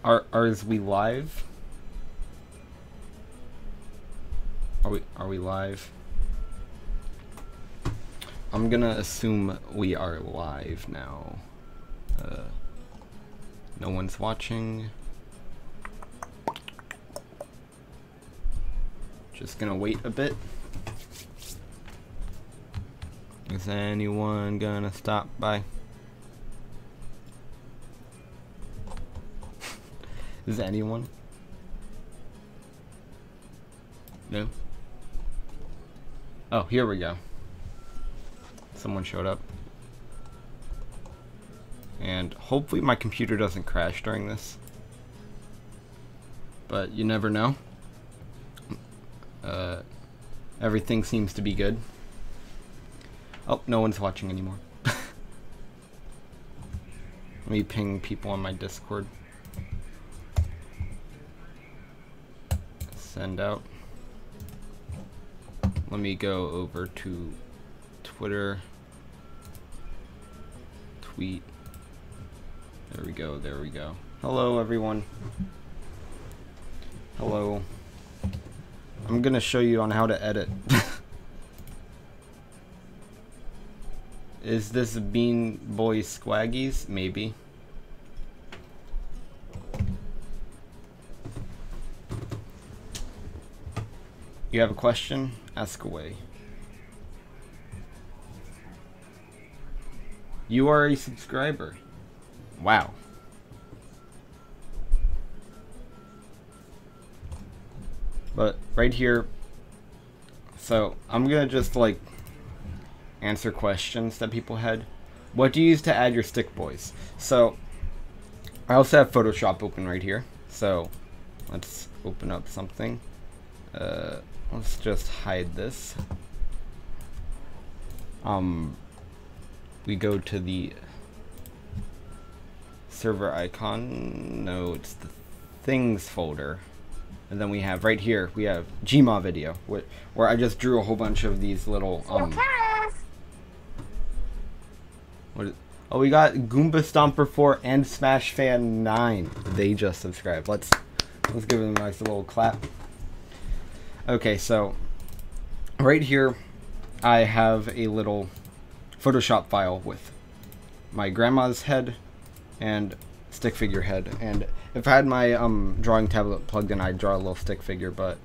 Is we live? Are we live? I'm gonna assume we are live now. No one's watching. Just gonna wait a bit. Is anyone gonna stop by? Is anyone? No? Oh, here we go. Someone showed up. And hopefully my computer doesn't crash during this. But you never know. Everything seems to be good. Oh, no one's watching anymore. Let me ping people on my Discord. Send out. Let me go over to Twitter. Tweet. There we go, there we go. Hello, everyone. Hello. I'm gonna show you on how to edit. Is this Bean Boy Squaggies? Maybe. You have a question? Ask away. You are a subscriber. Wow. But right here, so I'm gonna just like answer questions that people had. What do you use to add your stick boys? So I also have Photoshop open right here. So let's open up something. Let's just hide this. We go to the server icon. No, it's the things folder. And then we have right here, we have Gmail video, where I just drew a whole bunch of these little oh, we got Goomba Stomper 4 and Smash Fan 9. They just subscribed. Let's give them a nice little clap. Okay, so right here I have a little Photoshop file with my grandma's head and stick figure head, and if I had my drawing tablet plugged in, I'd draw a little stick figure, but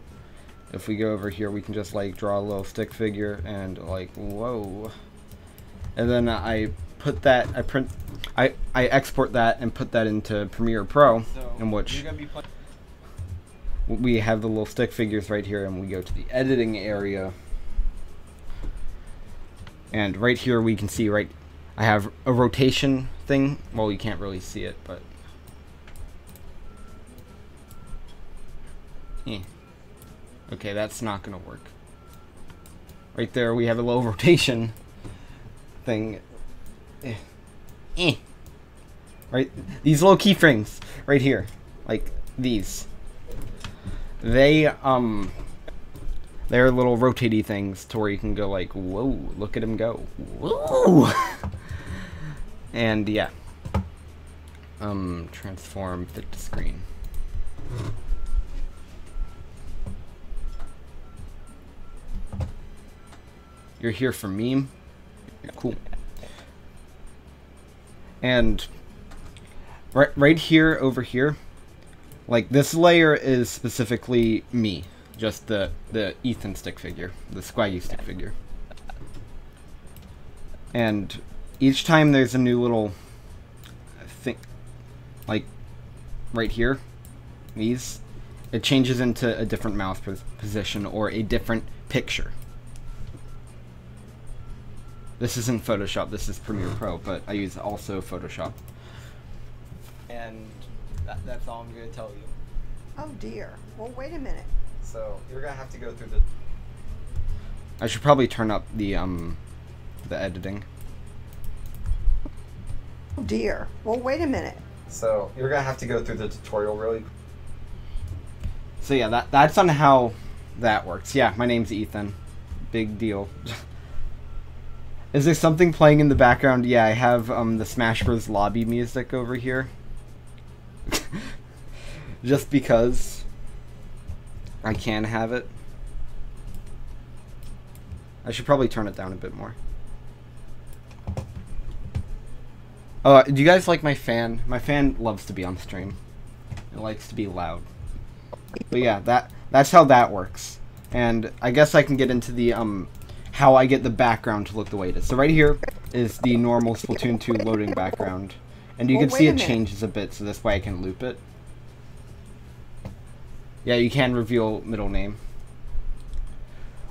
if we go over here we can just like draw a little stick figure and like, whoa. And then I put that, I export that and put that into Premiere Pro, in which we have the little stick figures right here, and we go to the editing area. And right here we can see, right, I have a rotation thing. Well, you can't really see it, but okay, that's not gonna work. Right there we have a little rotation thing. Right, these little keyframes right here, like these, they're little rotatey things to where you can go like, whoa, look at him go, whoa. And yeah, transform, fit to screen. You're here for meme? Cool. And right here, over here, like this layer is specifically me, just the Ethan stick figure, the Squaggy stick figure. And each time there's a new little thing, like right here, these, it changes into a different mouse position or a different picture. This isn't Photoshop, this is Premiere Pro, but I use also Photoshop. And that's all I'm going to tell you. Oh dear. Well, wait a minute. So you're going to have to go through the... I should probably turn up the editing. Oh dear. Well, wait a minute. So you're going to have to go through the tutorial really. So yeah, that's on how that works. Yeah, my name's Ethan. Big deal. Is there something playing in the background? Yeah, I have the Smash Bros. Lobby music over here. just because I can have it. I should probably turn it down a bit more. Do you guys like my fan? My fan loves to be on stream. It likes to be loud. But yeah, that's how that works. And I guess I can get into the how I get the background to look the way it is. So right here is the normal Splatoon 2 loading background. And you can see it changes a bit, so this way I can loop it. Yeah, you can reveal middle name.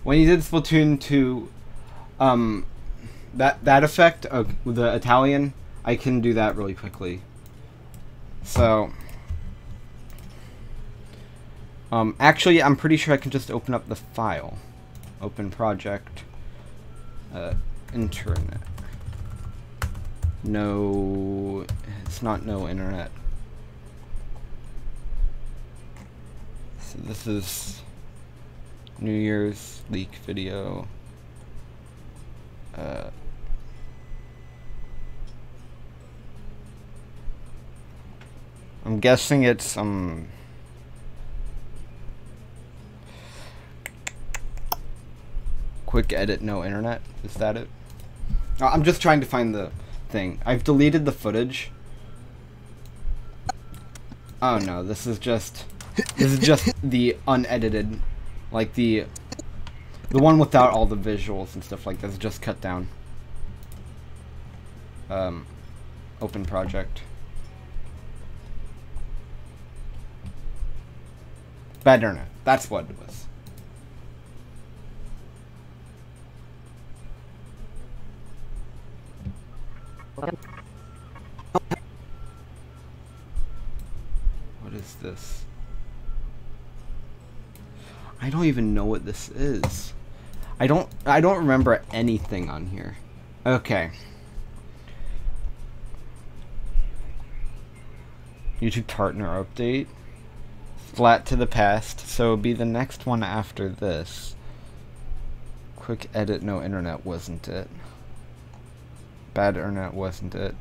When you did Splatoon 2, that effect of the Italian, I can do that really quickly. So, actually, I'm pretty sure I can just open up the file. Open project, internet. No, it's not no internet. So this is New Year's leak video. I'm guessing it's quick edit, no internet. Is that it? I'm just trying to find the thing. I've deleted the footage. Oh no, this is just the unedited, like the one without all the visuals and stuff like that. It's just cut down. Open project. Bad internet. That's what it was. What is this? I don't even know what this is. I don't remember anything on here. Okay. YouTube partner update. Flat to the past, so it'll be the next one after this. Quick edit, no internet, wasn't it? Bad internet, wasn't it?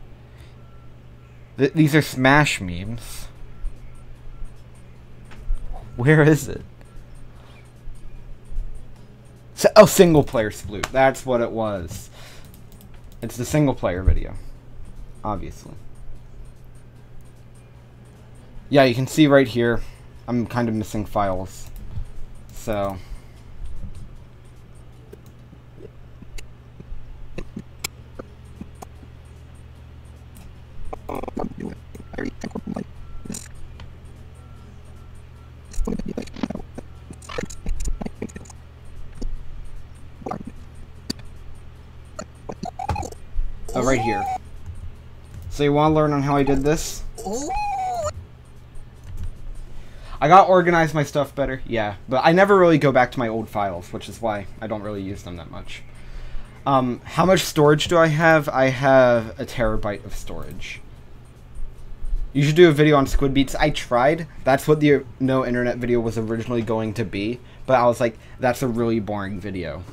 These are Smash memes. Where is it? Oh, single player sploot. That's what it was. It's the single player video. Obviously. Yeah, you can see right here. I'm kind of missing files. So. Oh, right here. So you want to learn on how I did this? I gotta organize my stuff better, yeah. But I never really go back to my old files, which is why I don't really use them that much. How much storage do I have? I have 1 terabyte of storage. You should do a video on Squid Beats. I tried. That's what the no internet video was originally going to be. But I was like, that's a really boring video.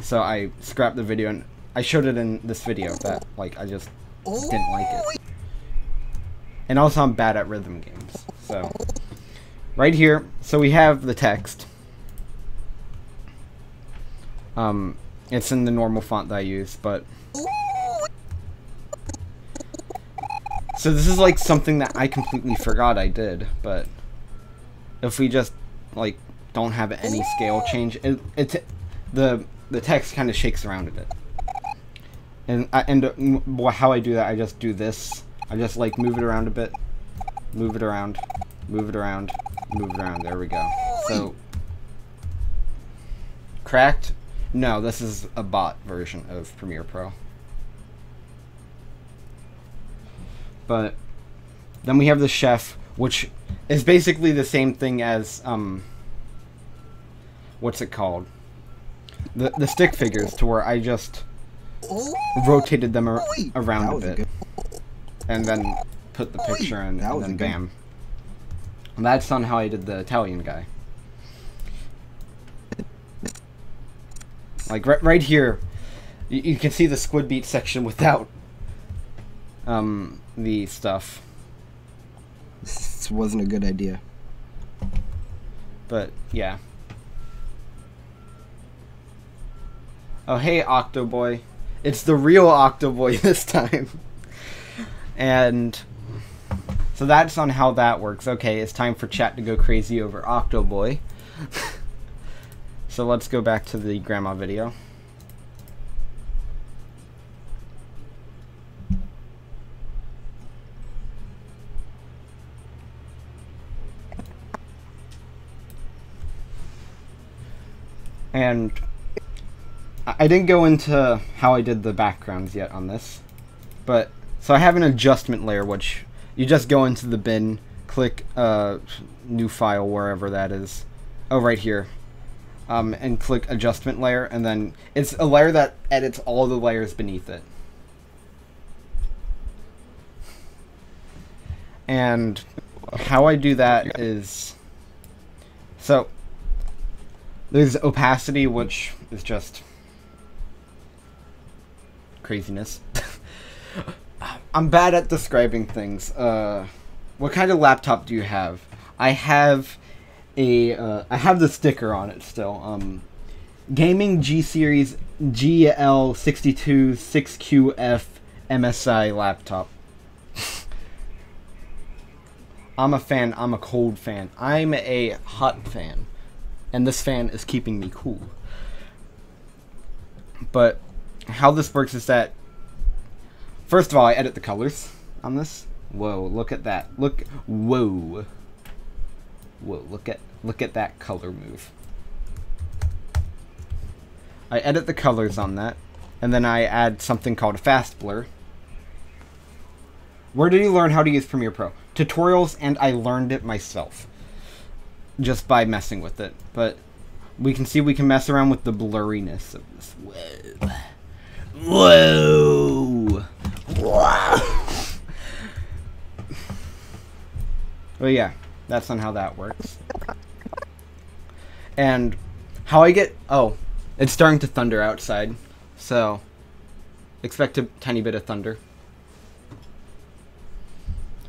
So I scrapped the video and I showed it in this video that, like, I just didn't like it. And also I'm bad at rhythm games, so. Right here, so we have the text. It's in the normal font that I use, but... So this is like something that I completely forgot I did, but... If we just, like, don't have any scale change, the text kind of shakes around a bit. And how I do that, I just do this. I just, like, move it around a bit. Move it around. Move it around. Move it around. There we go. So, cracked? No, this is a bot version of Premiere Pro. But then we have the chef, which is basically the same thing as what's it called? The stick figures, to where I just rotated them around a bit, and then put the picture in, and then bam. And that's on how I did the Italian guy. Like right here, you can see the Squid Beat section without the stuff. this wasn't a good idea. But, yeah. Oh, hey, Octoboy. It's the real Octoboy this time. And so that's on how that works. Okay, it's time for chat to go crazy over Octoboy. So let's go back to the grandma video. And I didn't go into how I did the backgrounds yet on this, but so I have an adjustment layer, which you just go into the bin, click new file wherever that is. Oh, right here. And click adjustment layer, and then it's a layer that edits all the layers beneath it. And how I do that is, so there's opacity, which is just craziness. I'm bad at describing things. What kind of laptop do you have? I have I have the sticker on it still. Gaming G Series GL62 6QF MSI laptop. I'm a fan. I'm a cold fan. I'm a hot fan. And this fan is keeping me cool. But how this works is that, first of all, I edit the colors on this. Whoa, look at that. Look, whoa. Whoa, look at that color move. I edit the colors on that, and then I add something called a fast blur. Where did you learn how to use Premiere Pro? Tutorials, and I learned it myself. Just by messing with it. But we can see we can mess around with the blurriness of this. Whoa! Whoa! Whoa! Well, yeah, that's on how that works. And how I get... Oh, it's starting to thunder outside. So, expect a tiny bit of thunder.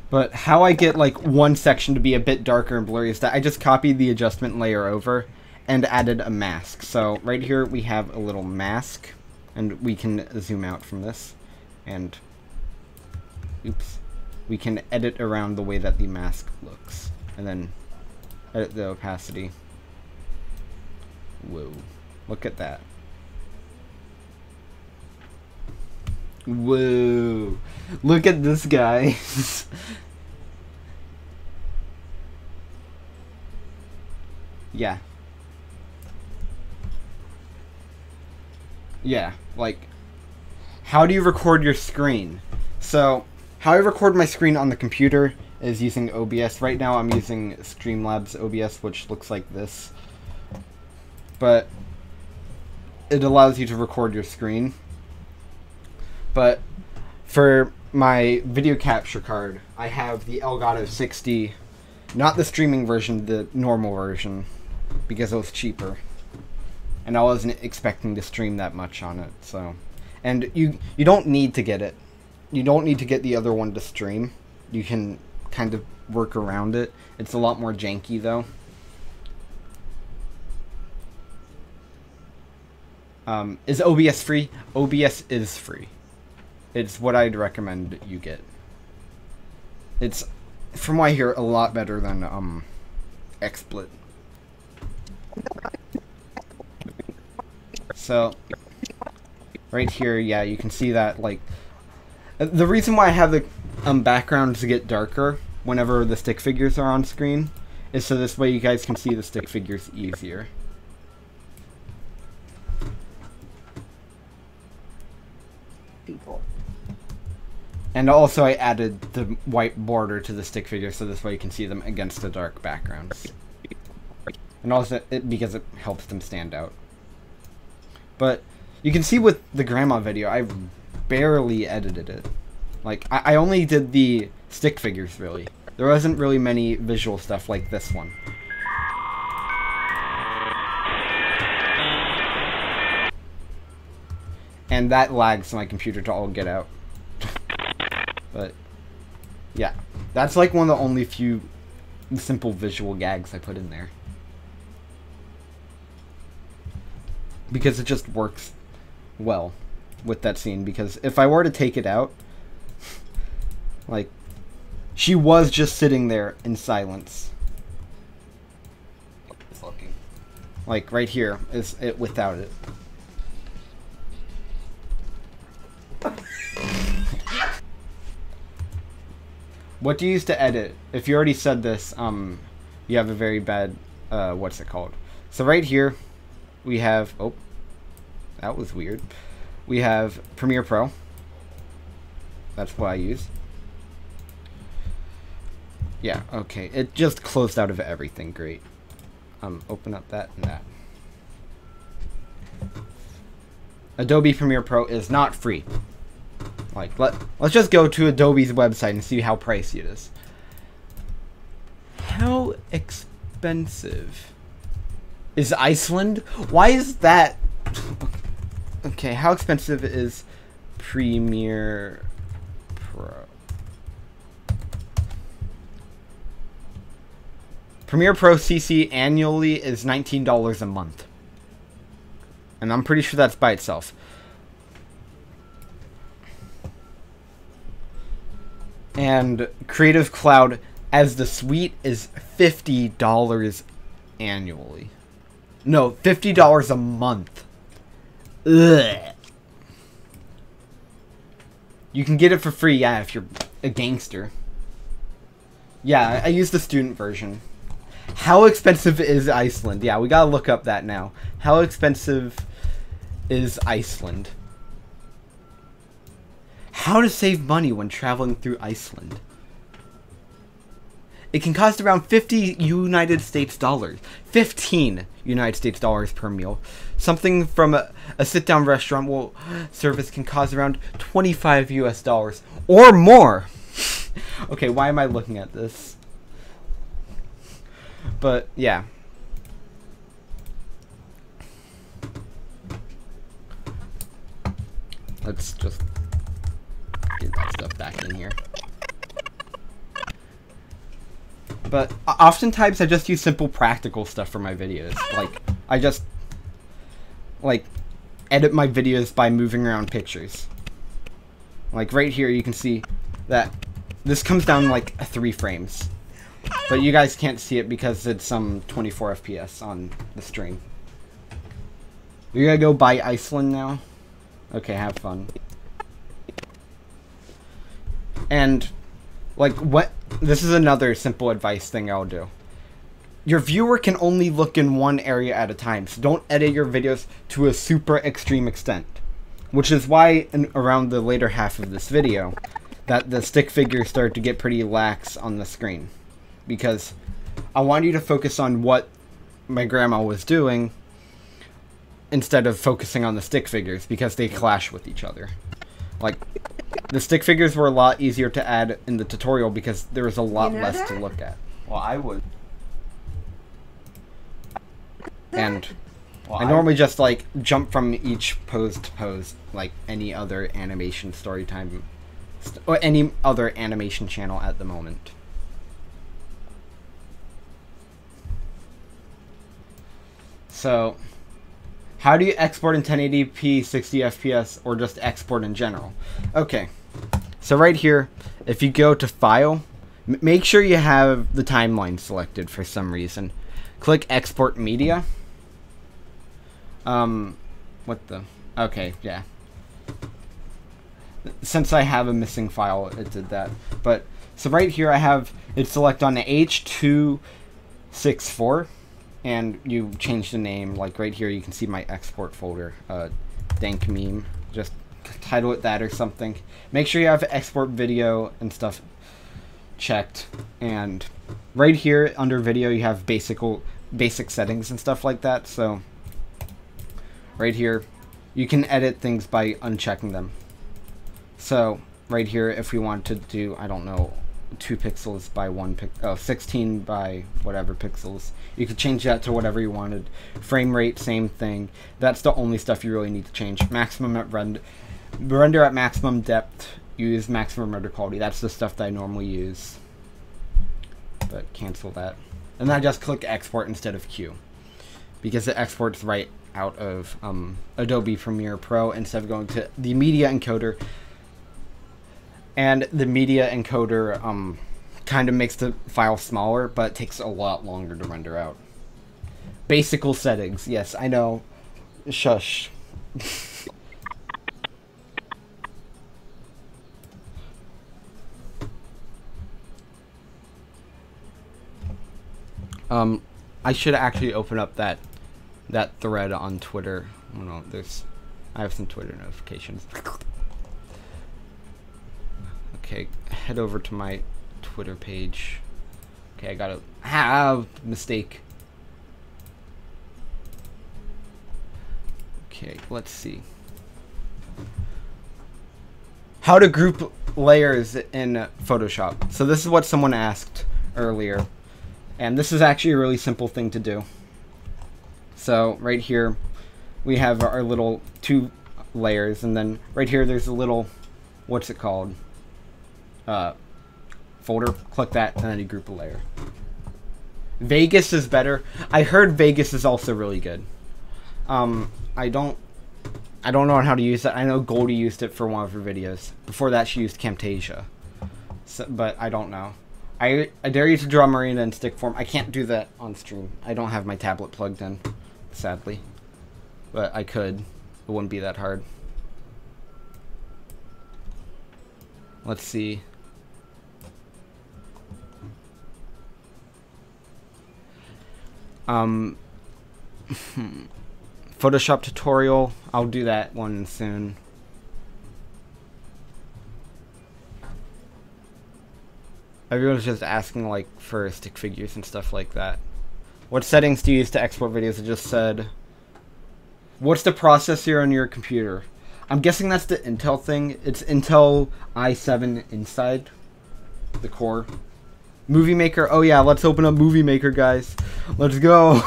But how I get, like, one section to be a bit darker and blurry is that I just copied the adjustment layer over and added a mask. So, right here we have a little mask, and we can zoom out from this. And, oops, we can edit around the way that the mask looks. And then edit the opacity. Whoa, look at that. Whoa, look at this guy. Yeah. Yeah, like, how do you record your screen? So, how I record my screen on the computer is using OBS. Right now I'm using Streamlabs OBS, which looks like this. But it allows you to record your screen. But for my video capture card, I have the Elgato 60, not the streaming version, the normal version, because it was cheaper. And I wasn't expecting to stream that much on it, so. And you don't need to get it. You don't need to get the other one to stream. You can kind of work around it. It's a lot more janky, though. Is OBS free? OBS is free. It's what I'd recommend you get. It's, from what I hear, a lot better than XSplit. So, right here, yeah, you can see that, like, the reason why I have the backgrounds get darker whenever the stick figures are on screen is so this way you guys can see the stick figures easier. People. And also I added the white border to the stick figure so this way you can see them against the dark backgrounds. And also because it helps them stand out. But you can see with the grandma video, I barely edited it. Like, I only did the stick figures, really. There wasn't really many visual stuff like this one. And that lags my computer to all get out. But, yeah. That's like one of the only few simple visual gags I put in there. Because it just works well with that scene. Because if I were to take it out, like, she was just sitting there in silence. Like, right here is it without it. What do you use to edit? If you already said this, you have a very bad, what's it called? So right here, we have, oh, that was weird. We have Premiere Pro. That's what I use. Yeah, okay. It just closed out of everything. Great. Open up that and that. Adobe Premiere Pro is not free. Like, let's just go to Adobe's website and see how pricey it is. How expensive is Iceland? Why is that? Okay, how expensive is Premiere Pro? Premiere Pro CC annually is $19 a month. And I'm pretty sure that's by itself. And Creative Cloud as the suite is $50 annually. No, $50 a month. Ugh. You can get it for free, yeah, if you're a gangster. Yeah, I use the student version. How expensive is Iceland? Yeah, we gotta look up that now. How expensive is Iceland? How to save money when traveling through Iceland. It can cost around 50 United States dollars. 15 United States dollars per meal. Something from a sit-down restaurant service can cost around 25 US dollars or more. Okay, why am I looking at this? But yeah. Let's just get that stuff back in here. But oftentimes I just use simple practical stuff for my videos. Like, I just, like, edit my videos by moving around pictures. Like, right here you can see that this comes down like 3 frames. But you guys can't see it because it's 24 FPS on the stream. You're gonna go buy Iceland now? Okay, have fun. And, like, this is another simple advice thing I'll do. Your viewer can only look in one area at a time, so don't edit your videos to a super extreme extent. Which is why, around the later half of this video, that the stick figures start to get pretty lax on the screen. Because I want you to focus on what my grandma was doing, instead of focusing on the stick figures, because they clash with each other. Like, the stick figures were a lot easier to add in the tutorial because there was a lot less to look at. Well, I would. And I normally just, like, jump from each pose to pose, like any other animation story time, or any other animation channel at the moment. So, how do you export in 1080p, 60 FPS, or just export in general? Okay, so right here, if you go to File, make sure you have the timeline selected for some reason. Click Export Media. What the? Okay, yeah. Since I have a missing file, it did that. But, so right here I have it select on the H264. And you change the name, like right here you can see my export folder, dank meme, just title it that or something. Make sure you have export video and stuff checked, and right here under video you have basic settings and stuff like that, so right here you can edit things by unchecking them. So right here if we want to do, I don't know, 2 pixels by 16 by whatever pixels. You could change that to whatever you wanted. Frame rate, same thing. That's the only stuff you really need to change. Maximum at render at maximum depth. Use maximum render quality. That's the stuff that I normally use. but cancel that. And then I just click export instead of Q, because it exports right out of Adobe Premiere Pro instead of going to the media encoder. And the media encoder kind of makes the file smaller, but it takes a lot longer to render out. Basical settings, yes, I know. Shush. I should actually open up that thread on Twitter. Oh no, I have some Twitter notifications. Okay, head over to my Twitter page. Okay, I got a mistake. Okay, let's see. How to group layers in Photoshop. So this is what someone asked earlier. And this is actually a really simple thing to do. So right here, we have our little 2 layers, and then right here there's a little, what's it called? Folder. Click that, and then you group a layer. Vegas is better. I heard Vegas is also really good. I don't know how to use that. I know Goldie used it for one of her videos. Before that, she used Camtasia. So, but I don't know. I dare you to draw Marina in stick form. I can't do that on stream. I don't have my tablet plugged in, sadly. But I could. It wouldn't be that hard. Let's see. Photoshop tutorial. I'll do that one soon. Everyone's just asking like for stick figures and stuff like that. What settings do you use to export videos? I just said. What's the processor on your computer? I'm guessing that's the Intel thing. It's Intel i7 inside the core. Movie Maker. Oh yeah, let's open up Movie Maker, guys. Let's go.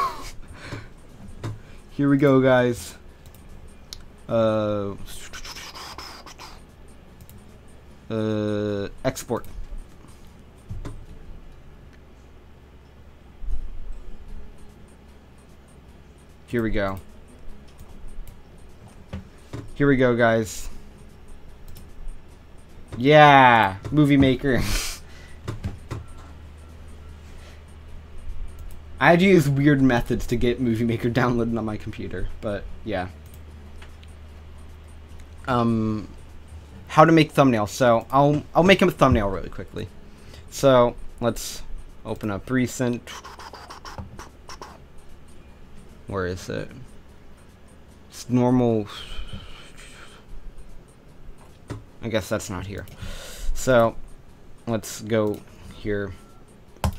Here we go, guys. Export. Here we go. Here we go, guys. Yeah, Movie Maker. I had to use weird methods to get Movie Maker downloaded on my computer, but yeah. How to make thumbnails. So I'll make a thumbnail really quickly. So let's open up recent. Where is it? It's normal. I guess that's not here. So let's go here.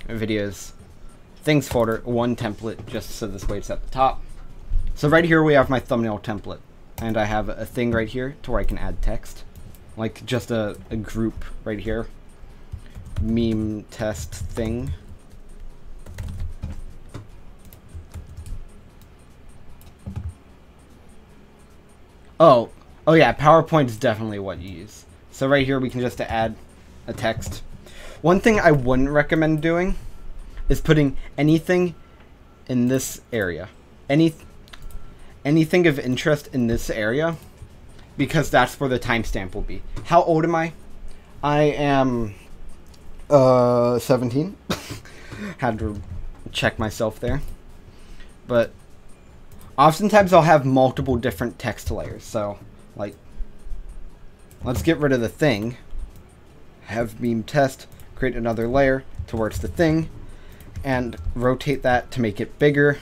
Videos. Things folder. 1 template, just so this way it's at the top. So right here we have my thumbnail template. And I have a thing right here to where I can add text. Like just a group right here. Meme test thing. Oh yeah, PowerPoint is definitely what you use. So right here we can just add a text. One thing I wouldn't recommend doing is putting anything in this area. Anything of interest in this area, because that's where the timestamp will be. How old am I? I am 17. Had to check myself there. But oftentimes I'll have multiple different text layers. So, like, let's get rid of the thing. Have meme test, create another layer towards the thing, and rotate that to make it bigger.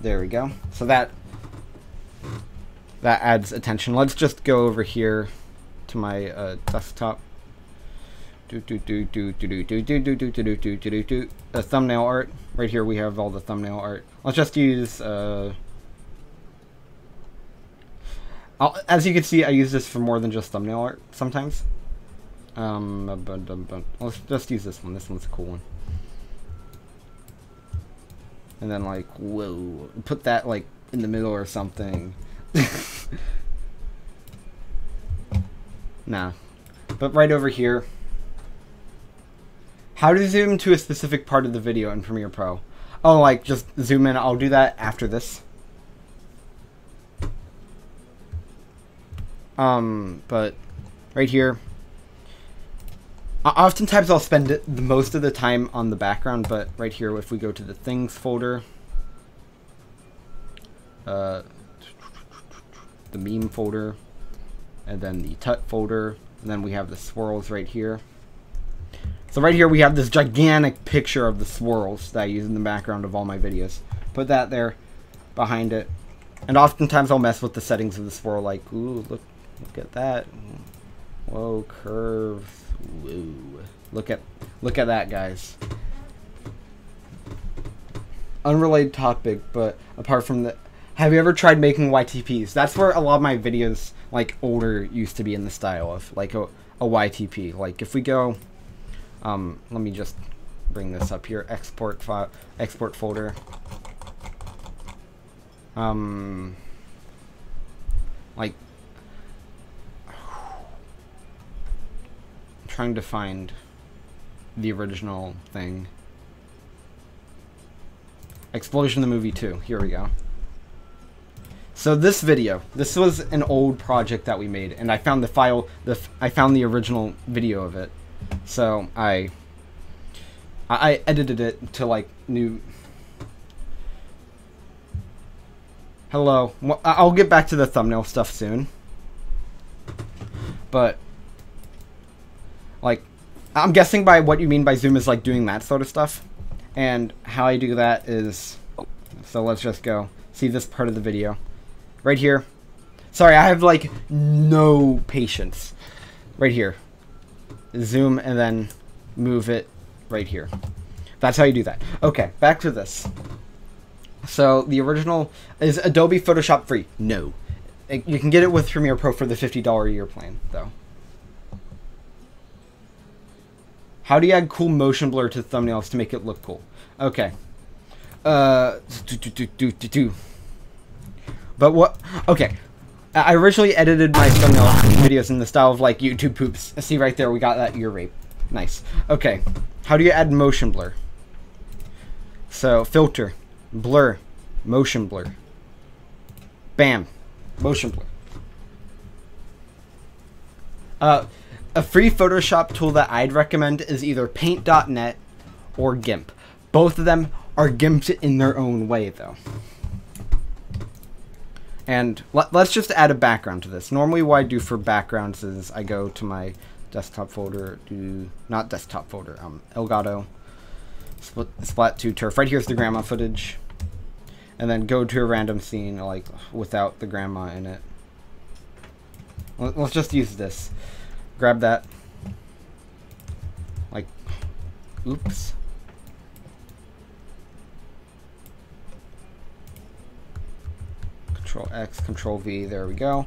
There we go. So that adds attention. Let's just go over here to my desktop. The thumbnail art. Right here we have all the thumbnail art. Let's just use as you can see, I use this for more than just thumbnail art sometimes. Let's just use this one. This one's a cool one. And then, like, whoa, put that like in the middle or something. Nah, but right over here, How to zoom to a specific part of the video in Premiere Pro? Oh, like just zoom in. I'll do that after this. But right here, oftentimes I'll spend the most of the time on the background, but right here, if we go to the things folder, the meme folder, and then the tut folder, and then we have the swirls right here. So right here we have this gigantic picture of the swirls that I use in the background of all my videos. Put that there behind it. And oftentimes I'll mess with the settings of the swirl, like, ooh, look at that. Whoa, curves. Whoa. Look at that, guys. Unrelated topic, but apart from that, have you ever tried making YTPs? That's where a lot of my videos, like older, used to be in the style of like a YTP. Like if we go, let me just bring this up here. Export file, export folder. Like trying to find the original thing. Explosion the Movie 2. Here we go. So this video, this was an old project that we made, and I found the file, I found the original video of it. So I edited it to like new. Hello. Well, I'll get back to the thumbnail stuff soon. But like, I'm guessing by what you mean by zoom is like doing that sort of stuff. And how I do that is, so let's just go see this part of the video. Right here. Sorry, I have like no patience. Right here. Zoom and then move it right here. That's how you do that. Okay, back to this. So the original is Adobe Photoshop free. No. You can get it with Premiere Pro for the $50 a year plan, though. How do you add cool motion blur to thumbnails to make it look cool? Okay. But what? Okay. I originally edited my thumbnail videos in the style of like YouTube poops. See right there, we got that ear rape. Nice. Okay. How do you add motion blur? So filter, blur, motion blur. Bam. Motion blur. A free Photoshop tool that I'd recommend is either paint.net or GIMP. Both of them are GIMPed in their own way, though. And let's just add a background to this. Normally what I do for backgrounds is I go to my desktop folder, not desktop folder, Elgato, Splat 2 Turf. Right here's the grandma footage. And then go to a random scene, like, without the grandma in it. Let's just use this. Grab that. Like, oops. Control X, Control V, there we go.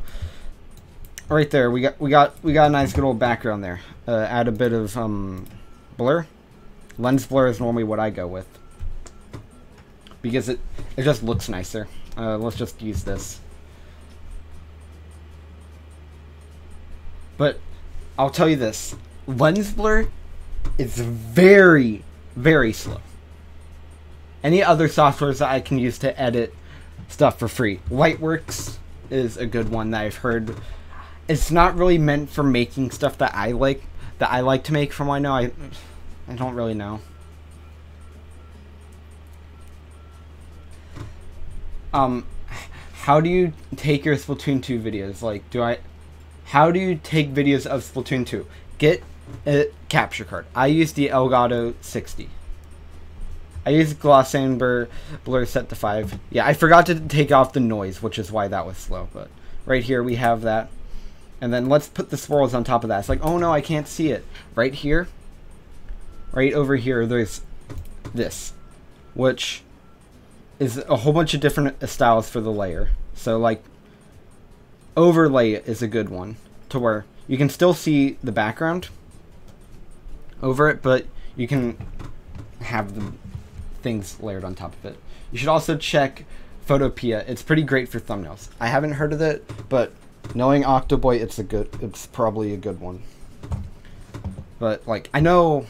Right there, we got a nice good old background there. Add a bit of blur. Lens blur is normally what I go with, because it just looks nicer. Let's just use this. But I'll tell you this, lens blur is very, very slow. Any other softwares that I can use to edit stuff for free, Lightworks is a good one that I've heard. It's not really meant for making stuff that I like to make. From what I know, I don't really know. How do you take your Splatoon 2 videos? Like, how do you take videos of Splatoon 2? Get a capture card. I use the Elgato 60. I use Gaussian blur set to 5. Yeah, I forgot to take off the noise, which is why that was slow. But right here we have that. And then let's put the swirls on top of that. It's like, oh no, I can't see it. Right here, right over here, there's this, which is a whole bunch of different styles for the layer. So like, overlay is a good one to where you can still see the background over it, but you can have the things layered on top of it. You should also check Photopea. It's pretty great for thumbnails. I haven't heard of it, but knowing Octoboy, it's probably a good one. But like, I know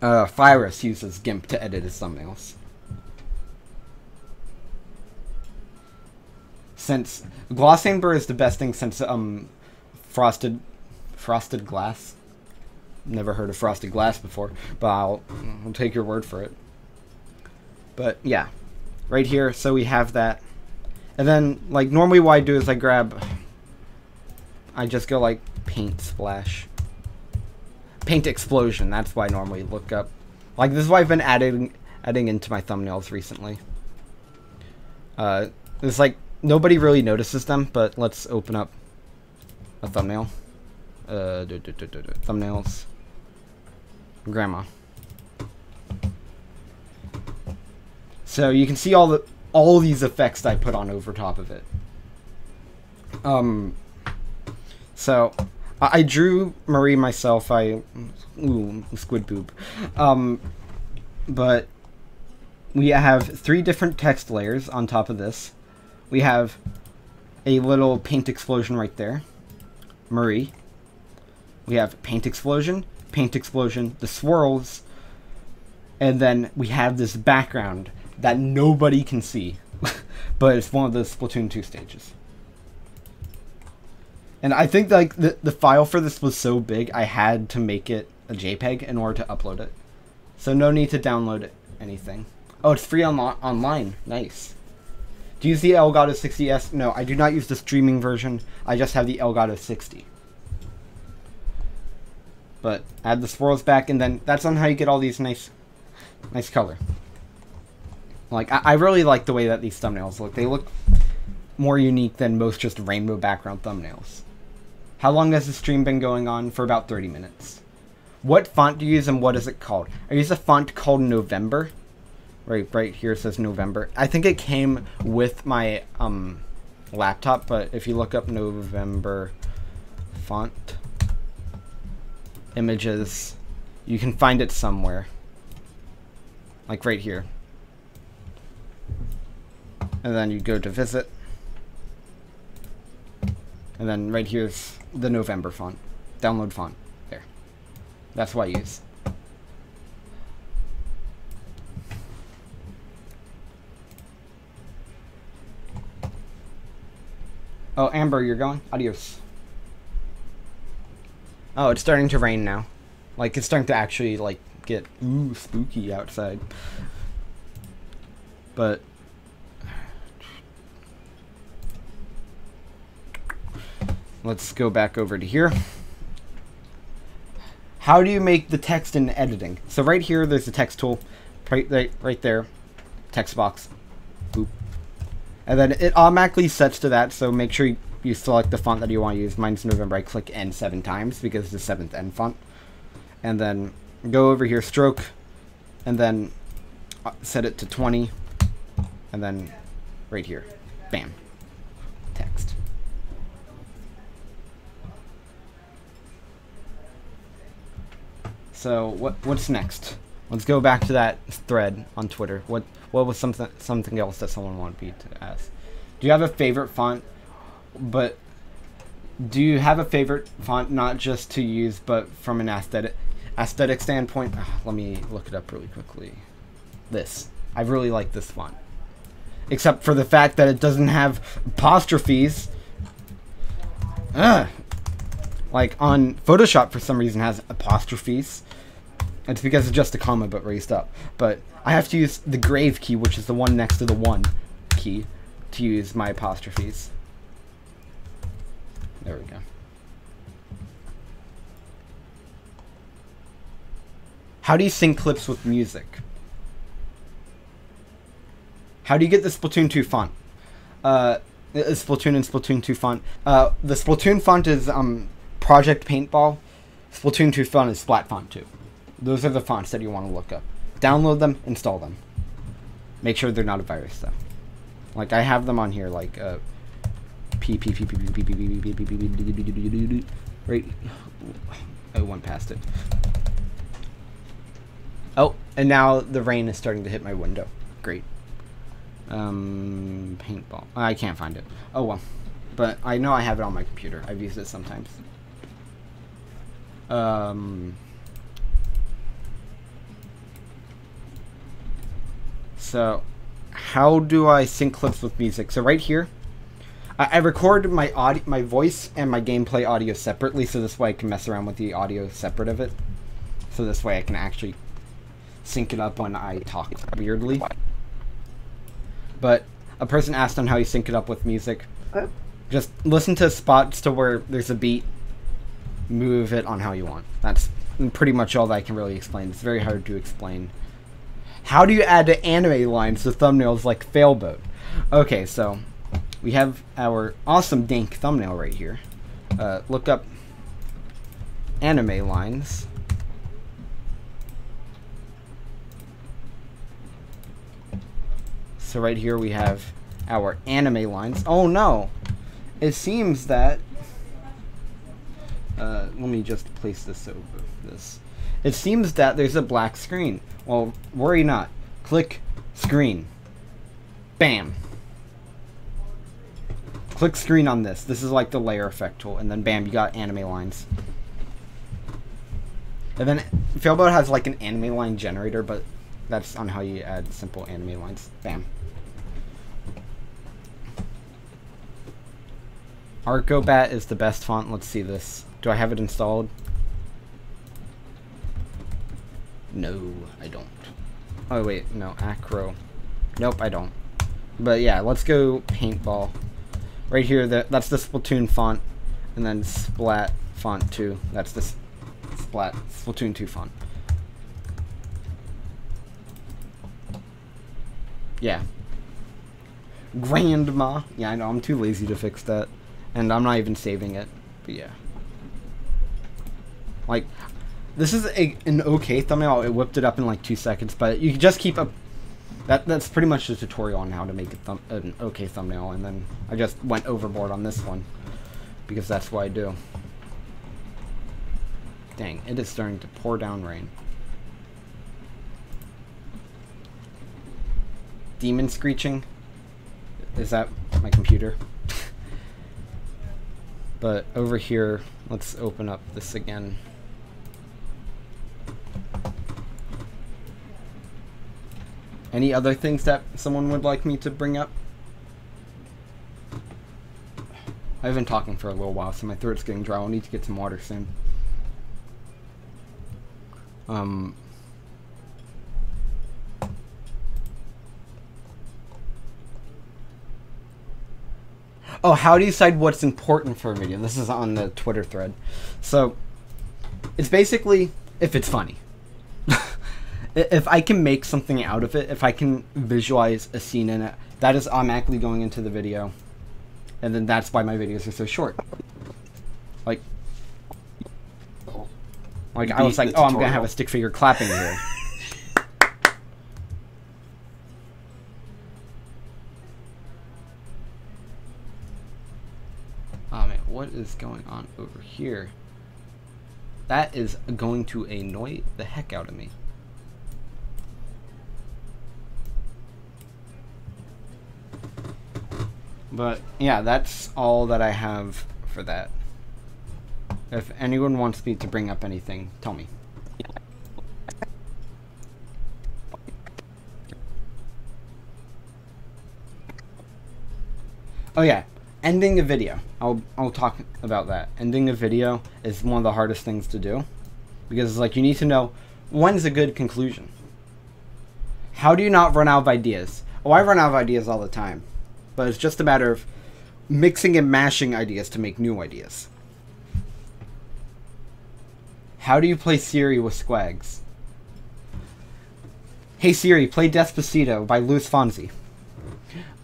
Virus uses GIMP to edit his thumbnails. Since gloss amber is the best thing since frosted glass. Never heard of frosted glass before, but I'll take your word for it. But yeah, right here, so we have that. And then, like, normally what I do is I just go like paint splash. Paint explosion, that's what I normally look up. Like, this is what I've been adding into my thumbnails recently. It's like, nobody really notices them, but let's open up a thumbnail. Thumbnails. Grandma. So you can see all these effects that I put on over top of it. So I drew Marie myself. Ooh, squid boob. But we have 3 different text layers on top of this. We have a little paint explosion right there. Marie. We have paint explosion, the swirls, and then we have this background that nobody can see, but it's one of the Splatoon 2 stages. And I think like the file for this was so big, I had to make it a JPEG in order to upload it. So no need to download anything. Oh, it's free online. Nice. Do you use the Elgato 60S? No, I do not use the streaming version. I just have the Elgato 60. But add the swirls back, and then that's on how you get all these nice color. Like, I really like the way that these thumbnails look. They look more unique than most just rainbow background thumbnails. How long has the stream been going on? For about 30 minutes. What font do you use and what is it called? I use a font called November. Right here it says November. I think it came with my laptop, but if you look up November font images, you can find it somewhere. Like right here. And then you go to visit. And then right here's the November font. Download font. There. That's what I use. Oh, Amber, you're going? Adios. Oh, it's starting to rain now. Like, it's starting to actually, like, get, ooh, spooky outside. But let's go back over to here. How do you make the text in editing? So right here, there's the text tool. Right there. Text box. Boop. And then it automatically sets to that, so make sure you select the font that you want to use. Mine's November. I click N 7 times because it's the 7th N font. And then go over here, stroke, and then set it to 20. And then right here, bam, text. So what's next? Let's go back to that thread on Twitter. What was something else that someone wanted me to ask? Do you have a favorite font? But do you have a favorite font not just to use, but from an aesthetic standpoint? Let me look it up really quickly. This. I really like this font. Except for the fact that it doesn't have apostrophes. Like on Photoshop for some reason has apostrophes. It's because it's just a comma but raised up. But I have to use the grave key, which is the one next to the 1 key, to use my apostrophes. There we go. How do you sync clips with music? How do you get the Splatoon 2 font? Splatoon and Splatoon 2 font. The Splatoon font is Project Paintball. Splatoon 2 font is Splat Font 2. Those are the fonts that you want to look up. Download them, install them. Make sure they're not a virus though. Like I have them on here, like right. I went past it. Oh, and now the rain is starting to hit my window. Great. Paintball. I can't find it. Oh well. But I know I have it on my computer. I've used it sometimes. So, how do I sync clips with music? So right here, I record my audio, my voice and my gameplay audio separately, so this way I can mess around with the audio separate of it. So this way I can actually sync it up when I talk weirdly. But a person asked on how you sync it up with music. Just listen to spots to where there's a beat, move it on how you want. That's pretty much all that I can really explain. It's very hard to explain. How do you add anime lines to thumbnails like Failboat? Okay, so we have our awesome dank thumbnail right here. Look up anime lines. So right here we have our anime lines. Oh no! It seems that... let me just place this over this. It seems that there's a black screen. Well, worry not. Click screen. Bam! Click screen on this. This is like the layer effect tool. And then bam, you got anime lines. And then Failboat has like an anime line generator, but that's on how you add simple anime lines. Bam. Arcobat is the best font. Let's see this. Do I have it installed? No, I don't. Oh wait, no, Acro. Nope, I don't. But yeah, let's go Paintball. Right here, that's the Splatoon font. And then Splat font 2. That's the Splat Splatoon 2 font. Yeah. Grandma. Yeah, I know, I'm too lazy to fix that. And I'm not even saving it. But yeah. Like, this is an okay thumbnail. It whipped it up in like 2 seconds, but you can just keep up. That's pretty much the tutorial on how to make an okay thumbnail, and then I just went overboard on this one because that's what I do. Dang, it is starting to pour down rain. Demon screeching? Is that my computer? But over here, let's open up this again. Any other things that someone would like me to bring up? I've been talking for a little while, so my throat's getting dry. I'll need to get some water soon. Oh, how do you decide what's important for a video? This is on the Twitter thread. So, it's basically if it's funny. If I can make something out of it, if I can visualize a scene in it, that is automatically going into the video. And then that's why my videos are so short. Like I was like, oh, I'm going to have a stick figure clapping here. Oh man, what is going on over here? That is going to annoy the heck out of me. But yeah, that's all that I have for that. If anyone wants me to bring up anything, tell me. Oh yeah, ending a video. I'll talk about that. Ending a video is one of the hardest things to do, because it's like you need to know when's a good conclusion. How do you not run out of ideas? Oh, I run out of ideas all the time. But it's just a matter of mixing and mashing ideas to make new ideas. How do you play Siri with Squaggies? Hey Siri, play Despacito by Luis Fonsi.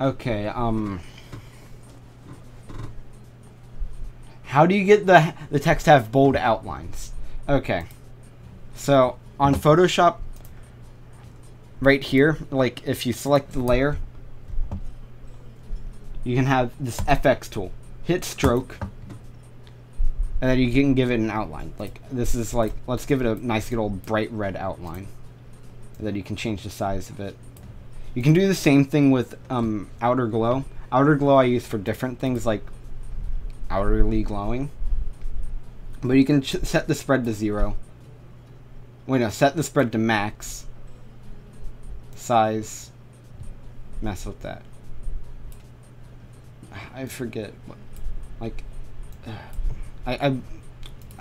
Okay, how do you get the text to have bold outlines? Okay. So, on Photoshop, right here, like if you select the layer, you can have this FX tool. Hit stroke, and then you can give it an outline. Like this is like, let's give it a nice good old bright red outline. And then you can change the size of it. You can do the same thing with outer glow. Outer glow I use for different things like outerly glowing. But you can set the spread to 0. Wait, no, set the spread to max. Size mess with that. I forget what, like, I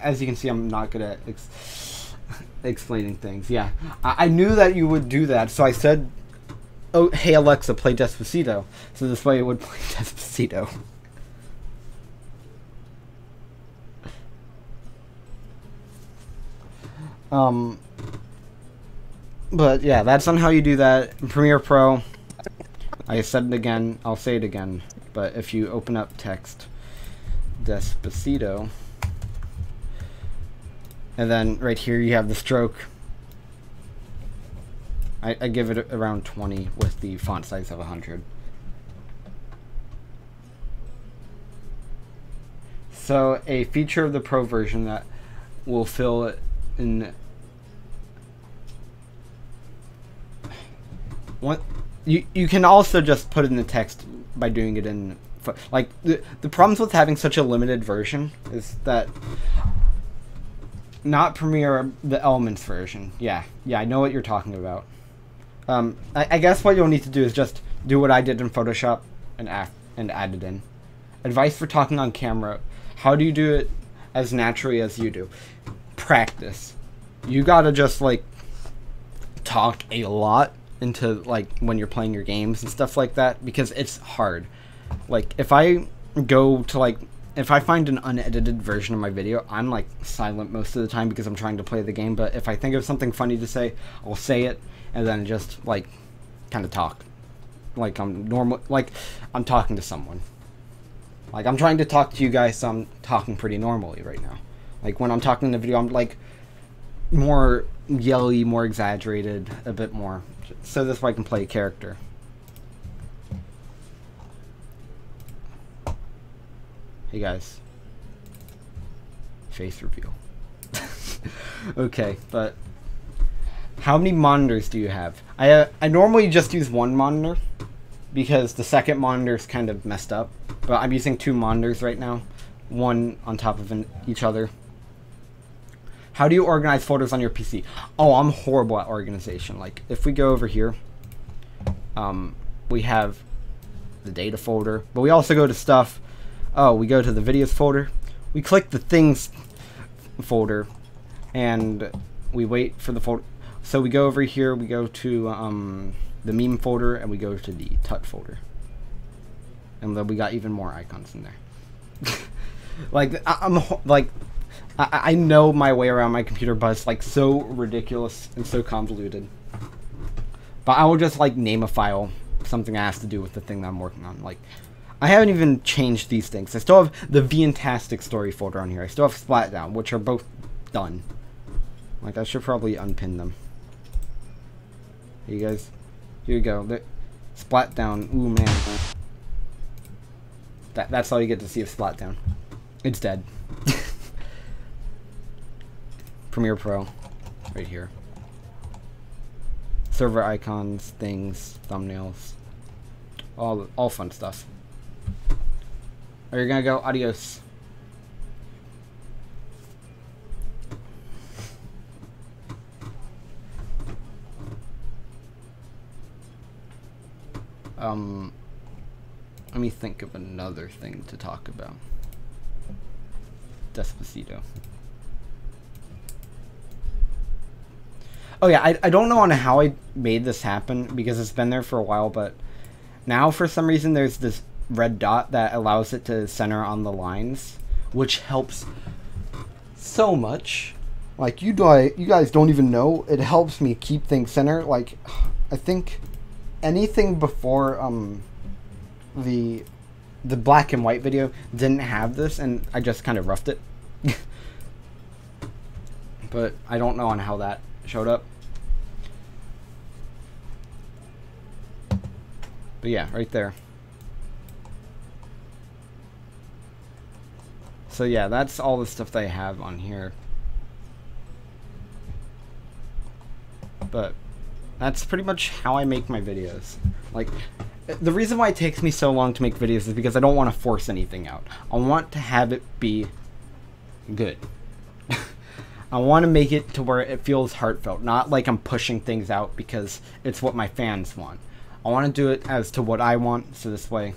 as you can see, I'm not good at explaining things. Yeah, I knew that you would do that, so I said, "Oh, hey Alexa, play Despacito." So this way it would play Despacito. But yeah, that's on how you do that in Premiere Pro. I said it again, I'll say it again, but if you open up text, Despacito, and then right here you have the stroke. I give it around 20 with the font size of 100. So a feature of the Pro version that will fill in what you can also just put in the text by doing it in, like, the problems with having such a limited version is that not Premiere, the Elements version. Yeah, I know what you're talking about. I guess what you'll need to do is just do what I did in Photoshop and add it in. Advice for talking on camera: how do you do it as naturally as you do? Practice. You gotta just, like, talk a lot into, like, when you're playing your games and stuff like that, because it's hard. Like, if I go to, like, if I find an unedited version of my video, I'm, like, silent most of the time because I'm trying to play the game, but if I think of something funny to say, I'll say it, and then just, like, kind of talk. Like I'm normal, like I'm talking to someone. Like, I'm trying to talk to you guys, so I'm talking pretty normally right now. Like, when I'm talking in the video, I'm, like, more yelly, more exaggerated, a bit more. So this way I can play a character. Hey guys. Face reveal. Okay, but how many monitors do you have? I normally just use one monitor because the second monitor is kind of messed up. But I'm using two monitors right now, one on top of each other. How do you organize photos on your PC? Oh, I'm horrible at organization. Like, if we go over here, we have the data folder, but we also go to stuff. Oh, we go to the videos folder. We click the things folder, and we wait for the folder. So we go over here, we go to the meme folder, and we go to the tut folder. And then we got even more icons in there. Like, I know my way around my computer, but it's, like, so ridiculous and so convoluted. But I will just, like, name a file, something that has to do with the thing that I'm working on. Like, I haven't even changed these things. I still have the Fantastic Story folder on here. I still have Splatdown, which are both done. Like, I should probably unpin them. Hey, you guys. Here you go. Splatdown. Ooh, man. That's all you get to see of Splatdown. It's dead. Premiere Pro. Right here. Server icons, things, thumbnails. All fun stuff. Are you gonna go? Adios. Let me think of another thing to talk about. Despacito. Oh yeah, I don't know on how I made this happen because it's been there for a while, but now for some reason there's this red dot that allows it to center on the lines, which helps so much. Like, you guys don't even know, it helps me keep things center. Like, I think anything before the black and white video didn't have this, and I just kind of roughed it. But I don't know on how that showed up. But yeah, right there. So yeah, that's all the stuff that I have on here. But that's pretty much how I make my videos. Like, the reason why it takes me so long to make videos is because I don't want to force anything out. I want to have it be good. I want to make it to where it feels heartfelt, not like I'm pushing things out because it's what my fans want. I want to do it as to what I want, so this way.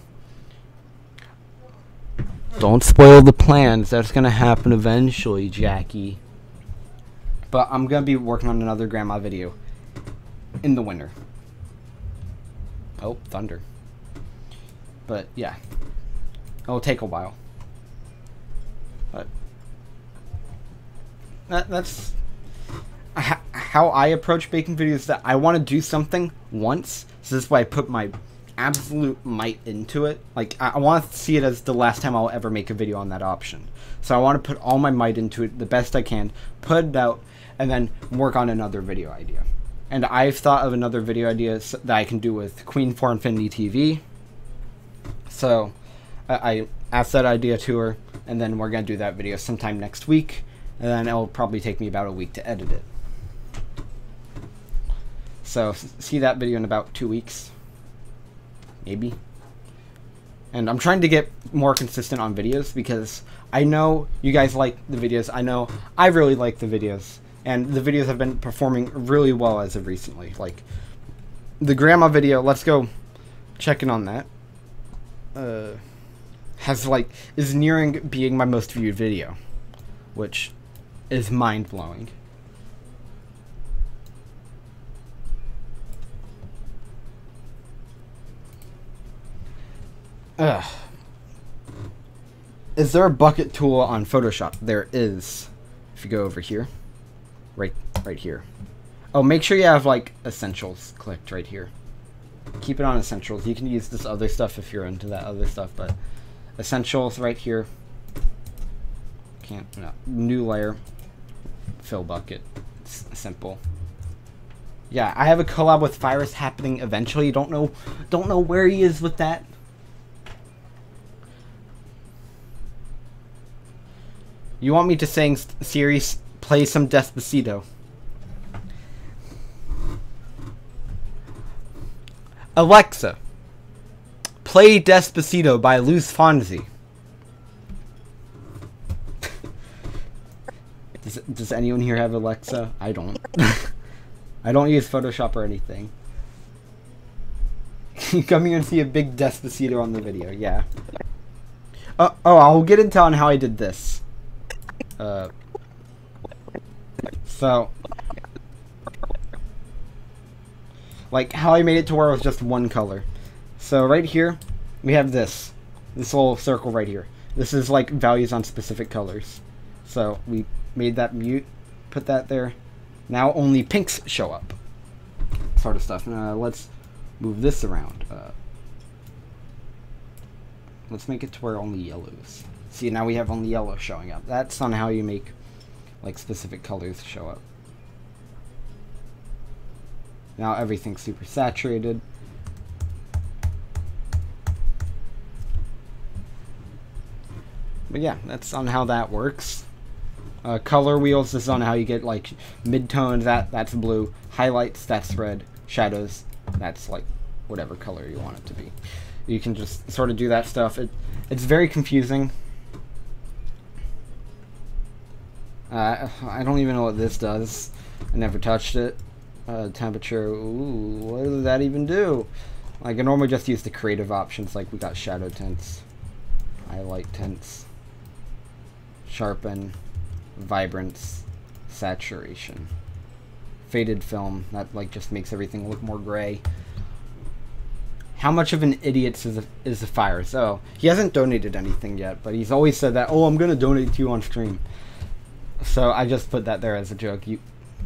Don't spoil the plans. That's gonna happen eventually, Jackie. But I'm gonna be working on another grandma video in the winter. Oh, thunder. But yeah, it'll take a while. But that's how I approach making videos. That I want to do something once, so this way I put my absolute might into it. Like, I want to see it as the last time I'll ever make a video on that option. So I want to put all my might into it the best I can, put it out, and then work on another video idea. And I've thought of another video idea that I can do with Queen for Infinity TV. So I asked that idea to her, and then we're going to do that video sometime next week, and then it'll probably take me about a week to edit it. So see that video in about 2 weeks. Maybe. And I'm trying to get more consistent on videos, because I know you guys like the videos. I know I really like the videos. And the videos have been performing really well as of recently. Like, the grandma video, let's go check in on that. Is nearing being my most viewed video, which is mind-blowing. Is there a bucket tool on Photoshop? There is. If you go over here, right here. Oh, make sure you have like essentials clicked right here. Keep it on essentials. You can use this other stuff if you're into that other stuff, but essentials right here. New layer, fill bucket. It's simple. Yeah, I have a collab with Virus happening eventually. Don't know where he is with that. You want me to sing Siri, play some Despacito? Alexa, play Despacito by Luz Fonzi. Does anyone here have Alexa? I don't. I don't use Photoshop or anything. You come here and see a big Despacito on the video, yeah. Oh, I'll get into on how I did this. So, like how I made it to where it was just one color. So right here, we have this little circle right here. This is like values on specific colors. So we made that mute, put that there. Now only pinks show up. Sort of stuff. Let's move this around. Let's make it to where only yellows. See, now we have only yellow showing up. That's on how you make like specific colors show up. Now everything's super saturated. But yeah, that's on how that works. Color wheels, this is on how you get like midtones, that's blue. Highlights, that's red. Shadows, that's like whatever color you want it to be. You can just sort of do that stuff. It's very confusing. I don't even know what this does. I never touched it. Temperature, ooh, what does that even do? Like, I normally just use the creative options, like we got shadow tints, highlight tints, sharpen, vibrance, saturation, faded film, that like just makes everything look more gray. How much of an idiot is the fire? So, he hasn't donated anything yet, but he's always said that, oh, I'm gonna donate to you on stream. So I just put that there as a joke.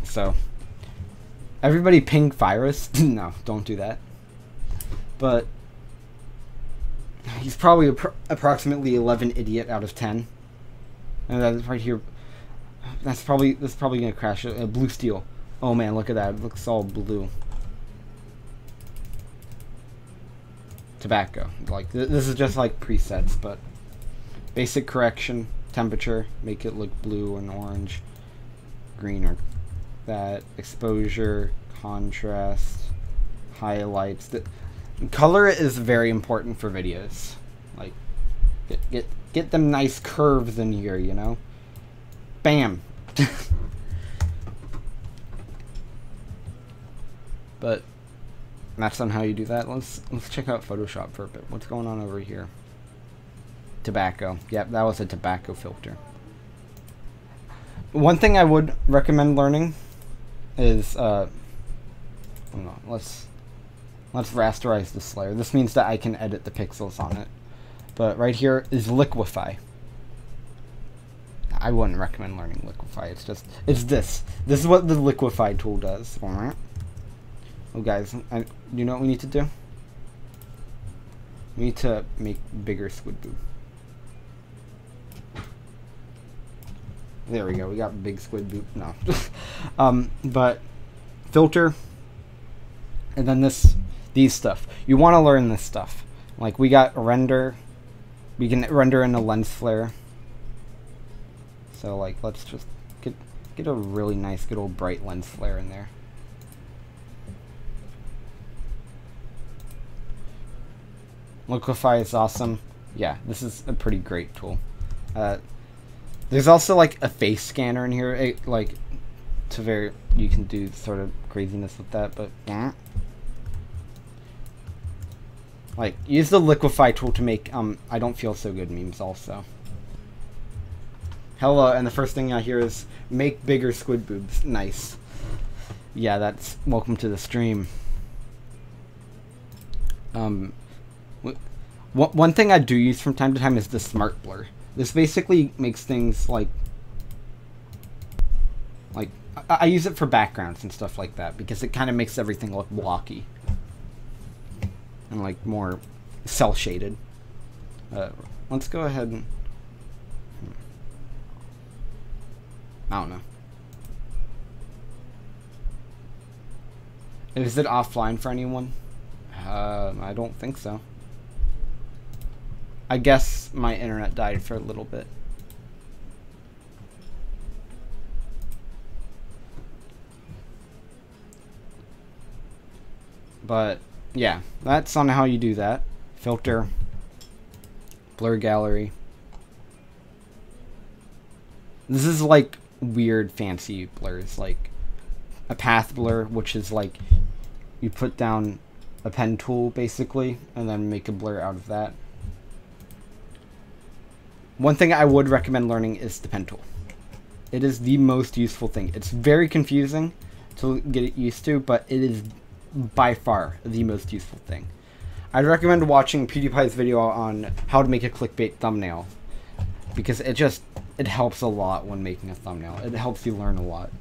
So everybody ping Virus. No, don't do that. But he's probably approximately 11 idiot out of 10. And that's right here. That's probably gonna crash. Blue steel. Oh man, look at that. It looks all blue. Tobacco. Like this is just like presets, but basic correction. Temperature, make it look blue and orange, green, or that. Exposure, contrast, highlights. The color is very important for videos. Like, get them nice curves in here, you know. Bam. But that's on how you do that. Let's check out Photoshop for a bit. What's going on over here? Tobacco. Yep, that was a tobacco filter. One thing I would recommend learning is hold on, let's rasterize this layer. This means that I can edit the pixels on it. But right here is liquify. I wouldn't recommend learning liquify. It's this. This is what the liquify tool does. Oh guys, you know what we need to do? We need to make bigger squid boob. There we go. We got big squid boob. No. But filter, and then these stuff. You want to learn this stuff. Like we got render. We can render in a lens flare. So like, let's just get a really nice, good old bright lens flare in there. Liquify is awesome. Yeah, this is a pretty great tool. There's also like a face scanner in here. You can do sort of craziness with that, but yeah. Like, use the liquify tool to make I don't feel so good memes also. Hello, and the first thing I hear is make bigger squid boobs. Nice. Yeah, that's welcome to the stream. One thing I do use from time to time is the smart blur. This basically makes things like I use it for backgrounds and stuff like that because it kind of makes everything look blocky and like more cell shaded. Let's go ahead and I don't know. Is it offline for anyone? I don't think so. I guess my internet died for a little bit. But yeah, that's on how you do that. Filter, blur gallery. This is like weird fancy blurs, like a path blur, which is like you put down a pen tool basically and then make a blur out of that. One thing I would recommend learning is the pen tool. It is the most useful thing. It's very confusing to get it used to, but it is by far the most useful thing. I'd recommend watching PewDiePie's video on how to make a clickbait thumbnail because it helps a lot when making a thumbnail. It helps you learn a lot.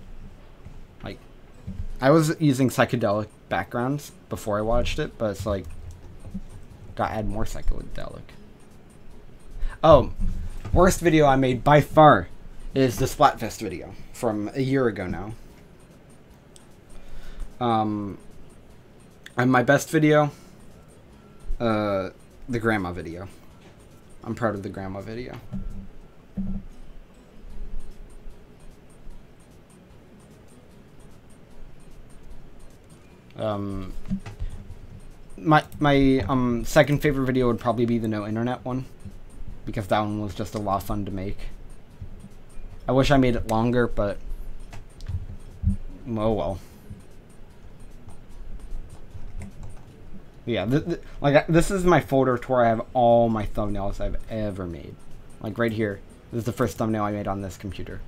Like, I was using psychedelic backgrounds before I watched it, but it's like, gotta add more psychedelic. Oh, worst video I made by far is the Splatfest video from a year ago now. And my best video, the grandma video. I'm proud of the grandma video. My second favorite video would probably be the no internet one, because that one was just a lot of fun to make. I wish I made it longer, but oh well. Yeah, this is my folder to where I have all my thumbnails I've ever made. Like right here, this is the first thumbnail I made on this computer.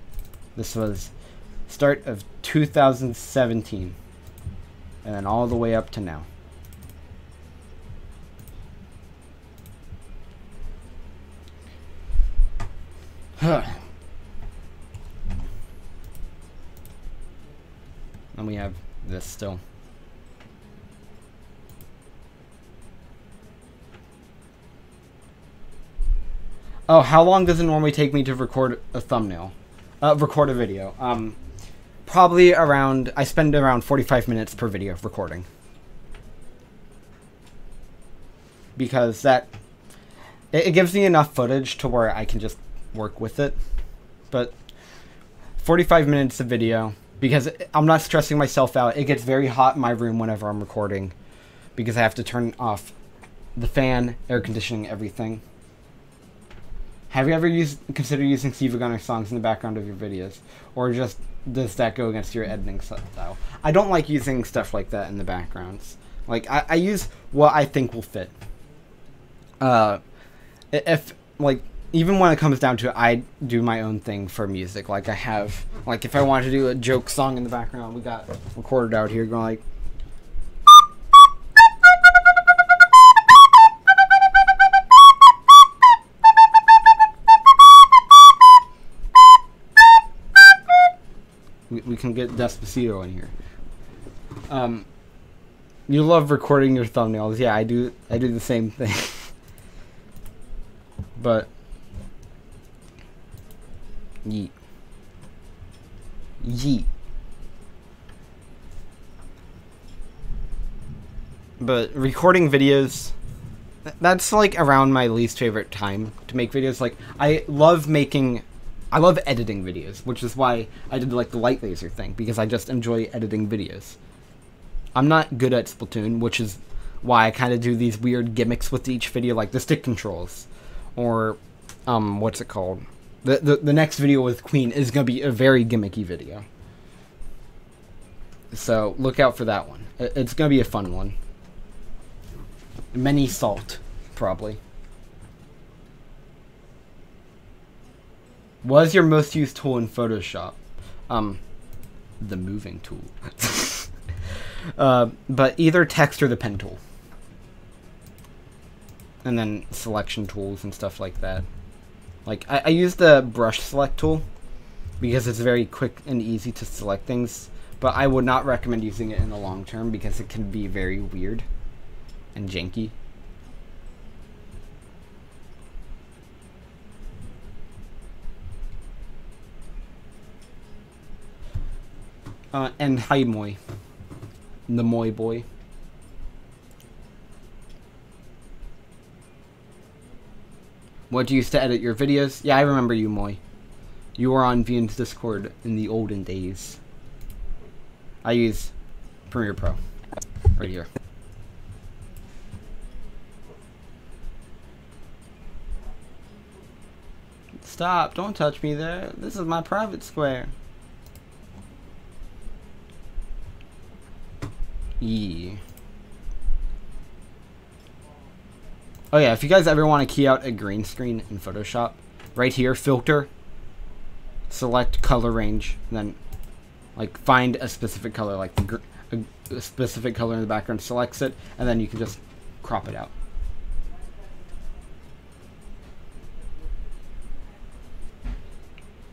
This was start of 2017, and then all the way up to now. And we have this still. Oh, how long does it normally take me to record a thumbnail? Record a video? Probably around, I spend around 45 minutes per video recording. Because it gives me enough footage to where I can just work with it. But 45 minutes of video, because I'm not stressing myself out. It gets very hot in my room whenever I'm recording, because I have to turn off the fan, air conditioning, everything. Have you ever considered using Steve Gunner songs in the background of your videos? Or just does that go against your editing style? I don't like using stuff like that in the backgrounds. Like, I use what I think will fit. If, like, even when it comes down to it, I do my own thing for music. Like, I have, like, if I want to do a joke song in the background, we got recorded out here going like, we can get Despacito in here. You love recording your thumbnails. Yeah, I do the same thing. But yeet. But recording videos, that's like around my least favorite time to make videos. Like, I love editing videos, which is why I did like the light laser thing, because I just enjoy editing videos. I'm not good at Splatoon, which is why I kind of do these weird gimmicks with each video, like the stick controls, or what's it called? The next video with Queen is gonna be a very gimmicky video, so look out for that one. It's gonna be a fun one. Many salt, probably. What is your most used tool in Photoshop? The moving tool. But either text or the pen tool. And then selection tools and stuff like that. Like, I use the brush select tool because it's very quick and easy to select things, but I would not recommend using it in the long term because it can be very weird and janky. And hi, Moy. The Moy boy. What do you used to edit your videos? Yeah, I remember you, Moy. You were on VN's Discord in the olden days. I use Premiere Pro. Right here. Stop, don't touch me there. This is my private square. Yeah. Oh yeah, if you guys ever want to key out a green screen in Photoshop, right here, filter, select color range, then like find a specific color, like a specific color in the background, selects it, and then you can just crop it out.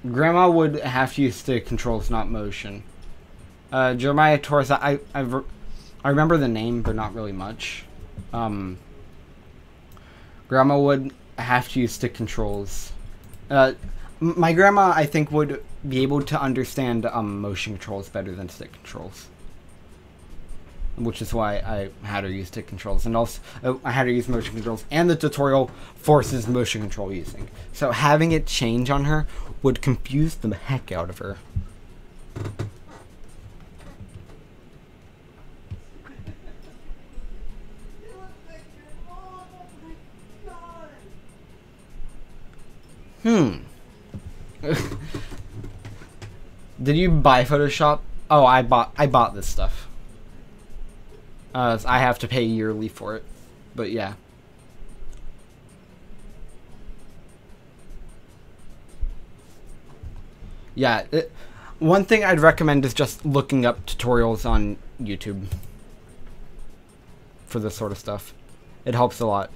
Grandma would have to use stick controls, not motion. Jeremiah Torres, I remember the name, but not really much. Grandma would have to use stick controls. My grandma, I think, would be able to understand motion controls better than stick controls. Which is why I had her use stick controls. And also, I had her use motion controls. And the tutorial forces motion control using. So having it change on her would confuse the heck out of her. Did you buy Photoshop? Oh, I bought this stuff. I have to pay yearly for it, but yeah. Yeah, one thing I'd recommend is just looking up tutorials on YouTube for this sort of stuff. It helps a lot.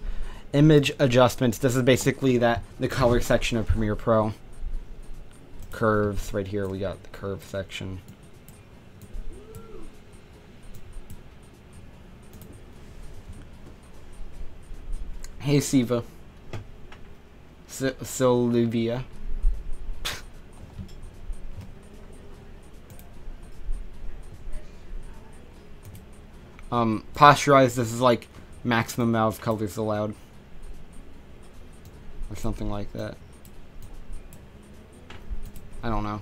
Image adjustments. This is basically the color section of Premiere Pro. Curves. Right here we got the curve section. Hey Siva. Sylvia. Posterize, this is like maximum amount of colors allowed. Or something like that. I don't know.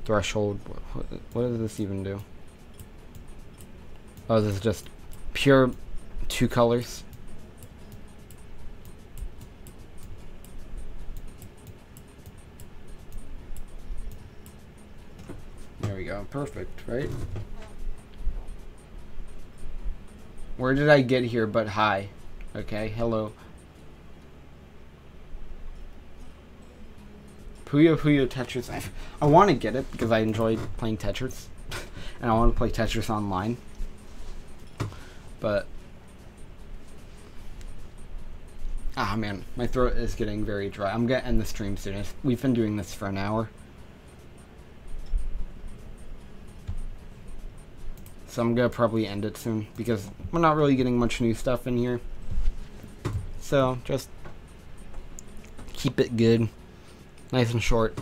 Threshold. What does this even do? Oh, this is just pure 2 colors. we go. Perfect, right? Where did I get here but hi? Okay, hello. Puyo Puyo Tetris. I want to get it because I enjoy playing Tetris. And I want to play Tetris online. But... ah, man. My throat is getting very dry. I'm going to end the stream soon. We've been doing this for an hour. So I'm going to probably end it soon. Because we're not really getting much new stuff in here. So, just... keep it good. Nice and short.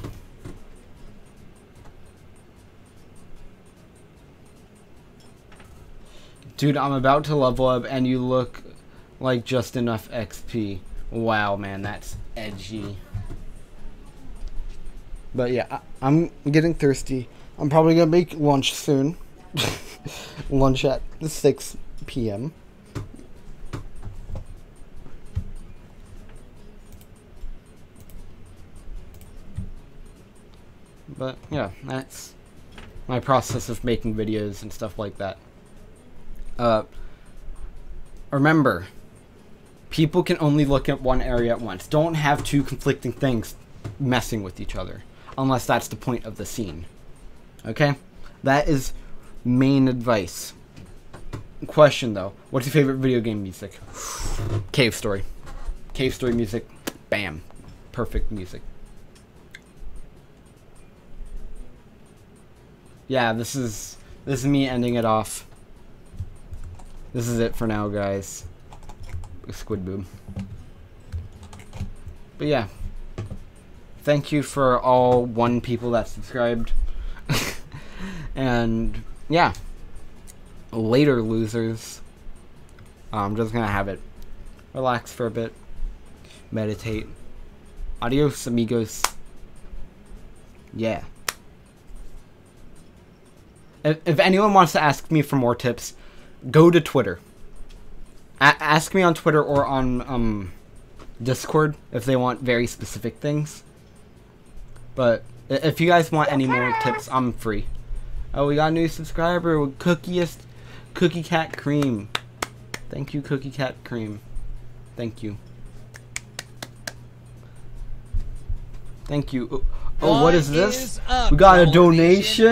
Dude, I'm about to level up and you look like just enough XP. Wow, man, that's edgy. But yeah, I'm getting thirsty. I'm probably gonna make lunch soon. Lunch at 6 p.m. But yeah, that's my process of making videos and stuff like that. Remember, people can only look at one area at once. Don't have two conflicting things messing with each other, unless that's the point of the scene. Okay? That is main advice. Question though, what's your favorite video game music? Cave Story. Cave Story music, bam. Perfect music. Yeah, this is me ending it off. This is it for now, guys. Squid Boob. But yeah. Thank you for all 1 people that subscribed. And yeah. Later, losers. I'm just gonna have it relax for a bit. Meditate. Adios, amigos. Yeah. If anyone wants to ask me for more tips, go to Twitter. Ask me on Twitter or on Discord if they want very specific things. But if you guys want any more tips, I'm free. Oh, we got a new subscriber with Cookie Cat Cream. Thank you, Cookie Cat Cream. Thank you. Thank you. Oh, what is this? We got a donation.